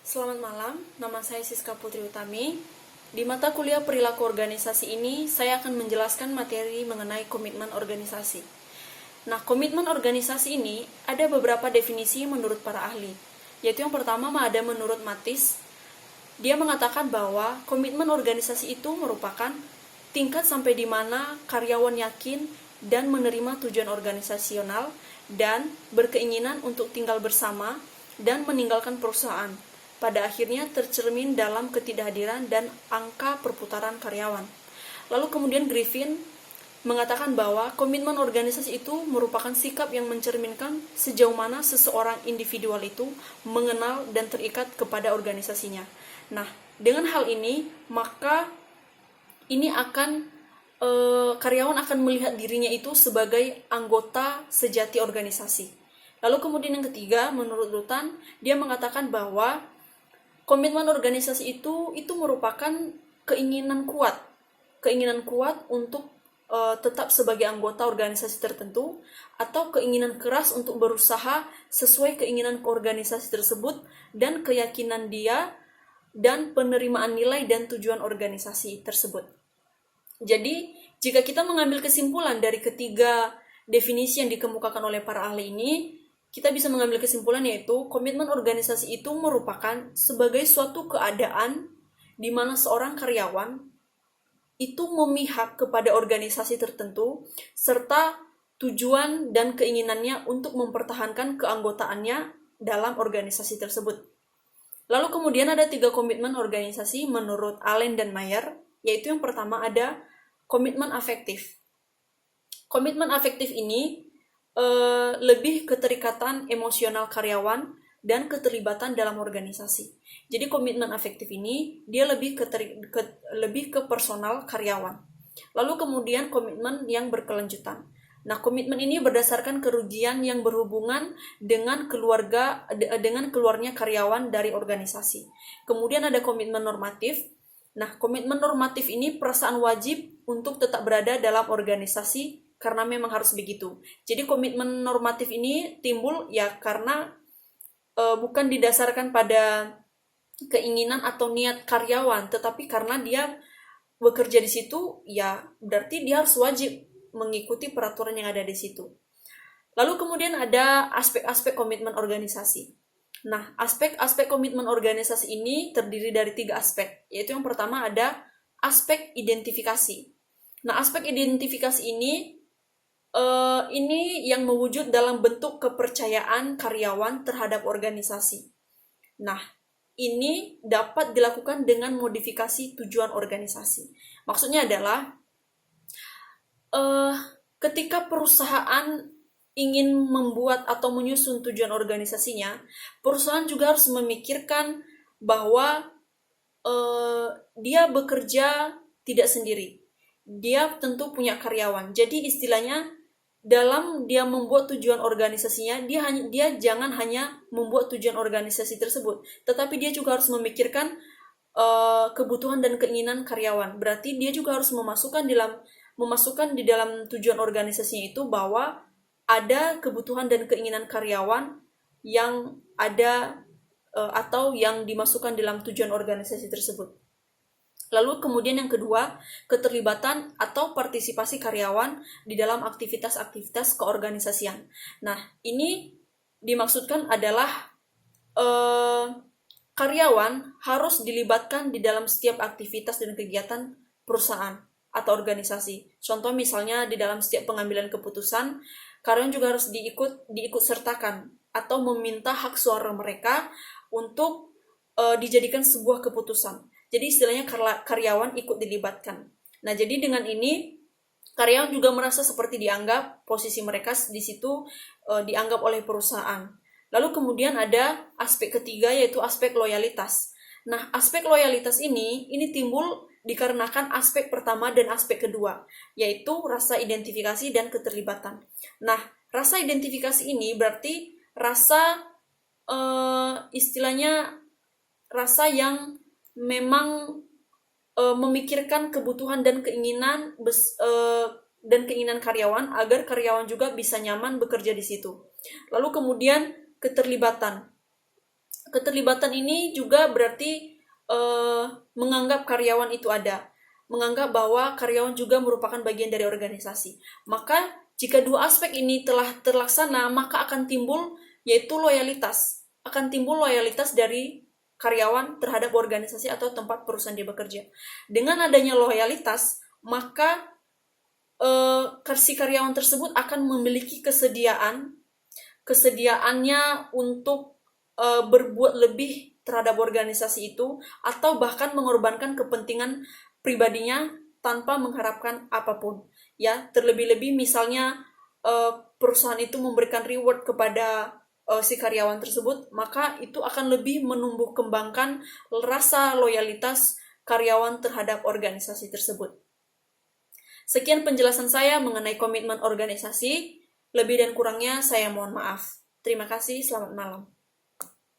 Selamat malam, nama saya Siska Putri Utami. Di mata kuliah perilaku organisasi ini, saya akan menjelaskan materi mengenai komitmen organisasi. Nah, komitmen organisasi ini ada beberapa definisi menurut para ahli, yaitu yang pertama ada menurut Matis. Dia mengatakan bahwa komitmen organisasi itu merupakan tingkat sampai di mana karyawan yakin dan menerima tujuan organisasional dan berkeinginan untuk tinggal bersama dan meninggalkan perusahaan. Pada akhirnya tercermin dalam ketidakhadiran dan angka perputaran karyawan. Lalu kemudian Griffin mengatakan bahwa komitmen organisasi itu merupakan sikap yang mencerminkan sejauh mana seseorang individual itu mengenal dan terikat kepada organisasinya. Nah, dengan hal ini, maka ini akan karyawan akan melihat dirinya itu sebagai anggota sejati organisasi. Lalu kemudian yang ketiga, menurut Rutan, dia mengatakan bahwa komitmen organisasi itu merupakan keinginan kuat untuk tetap sebagai anggota organisasi tertentu, atau keinginan keras untuk berusaha sesuai keinginan organisasi tersebut dan keyakinan dia dan penerimaan nilai dan tujuan organisasi tersebut. Jadi, jika kita mengambil kesimpulan dari ketiga definisi yang dikemukakan oleh para ahli ini, kita bisa mengambil kesimpulan yaitu komitmen organisasi itu merupakan sebagai suatu keadaan di mana seorang karyawan itu memihak kepada organisasi tertentu serta tujuan dan keinginannya untuk mempertahankan keanggotaannya dalam organisasi tersebut. Lalu kemudian ada 3 komitmen organisasi menurut Allen dan Mayer, yaitu yang pertama ada komitmen afektif. Komitmen afektif ini lebih keterikatan emosional karyawan dan keterlibatan dalam organisasi. Jadi komitmen afektif ini dia lebih ke personal karyawan. Lalu kemudian komitmen yang berkelanjutan. Nah, komitmen ini berdasarkan kerugian yang berhubungan dengan keluarnya karyawan dari organisasi. Kemudian ada komitmen normatif. Nah, komitmen normatif ini perasaan wajib untuk tetap berada dalam organisasi karena memang harus begitu. Jadi komitmen normatif ini timbul ya karena bukan didasarkan pada keinginan atau niat karyawan, tetapi karena dia bekerja di situ, ya berarti dia harus wajib mengikuti peraturan yang ada di situ. Lalu kemudian ada aspek-aspek komitmen organisasi. Nah, aspek-aspek komitmen organisasi ini terdiri dari 3 aspek, yaitu yang pertama ada aspek identifikasi. Nah, aspek identifikasi ini yang mewujud dalam bentuk kepercayaan karyawan terhadap organisasi. Nah, ini dapat dilakukan dengan modifikasi tujuan organisasi. Maksudnya adalah ketika perusahaan ingin membuat atau menyusun tujuan organisasinya, perusahaan juga harus memikirkan bahwa dia bekerja tidak sendiri. Dia tentu punya karyawan. Jadi istilahnya dalam dia membuat tujuan organisasinya, dia jangan hanya membuat tujuan organisasi tersebut, tetapi dia juga harus memikirkan kebutuhan dan keinginan karyawan. Berarti dia juga harus memasukkan di dalam tujuan organisasinya itu bahwa ada kebutuhan dan keinginan karyawan yang ada atau yang dimasukkan dalam tujuan organisasi tersebut. Lalu kemudian yang kedua, keterlibatan atau partisipasi karyawan di dalam aktivitas-aktivitas keorganisasian. Nah, ini dimaksudkan adalah karyawan harus dilibatkan di dalam setiap aktivitas dan kegiatan perusahaan atau organisasi. Contoh misalnya di dalam setiap pengambilan keputusan, karyawan juga harus diikut sertakan atau meminta hak suara mereka untuk dijadikan sebuah keputusan. Jadi istilahnya karyawan ikut dilibatkan. Nah, jadi dengan ini karyawan juga merasa seperti dianggap, posisi mereka di situ dianggap oleh perusahaan. Lalu kemudian ada aspek ketiga yaitu aspek loyalitas. Nah, aspek loyalitas ini timbul dikarenakan aspek pertama dan aspek kedua, yaitu rasa identifikasi dan keterlibatan. Nah, rasa identifikasi ini berarti rasa istilahnya rasa yang memang memikirkan kebutuhan dan keinginan karyawan agar karyawan juga bisa nyaman bekerja di situ. Lalu kemudian keterlibatan. Keterlibatan ini juga berarti menganggap karyawan itu ada, menganggap bahwa karyawan juga merupakan bagian dari organisasi. Maka jika dua aspek ini telah terlaksana, maka akan timbul yaitu loyalitas. Akan timbul loyalitas dari karyawan terhadap organisasi atau tempat perusahaan dia bekerja. Dengan adanya loyalitas, maka si karyawan tersebut akan memiliki kesediaannya untuk berbuat lebih terhadap organisasi itu, atau bahkan mengorbankan kepentingan pribadinya tanpa mengharapkan apapun. Ya, terlebih-lebih misalnya perusahaan itu memberikan reward kepada si karyawan tersebut, maka itu akan lebih menumbuh kembangkan rasa loyalitas karyawan terhadap organisasi tersebut. Sekian penjelasan saya mengenai komitmen organisasi. Lebih dan kurangnya saya mohon maaf. Terima kasih, selamat malam.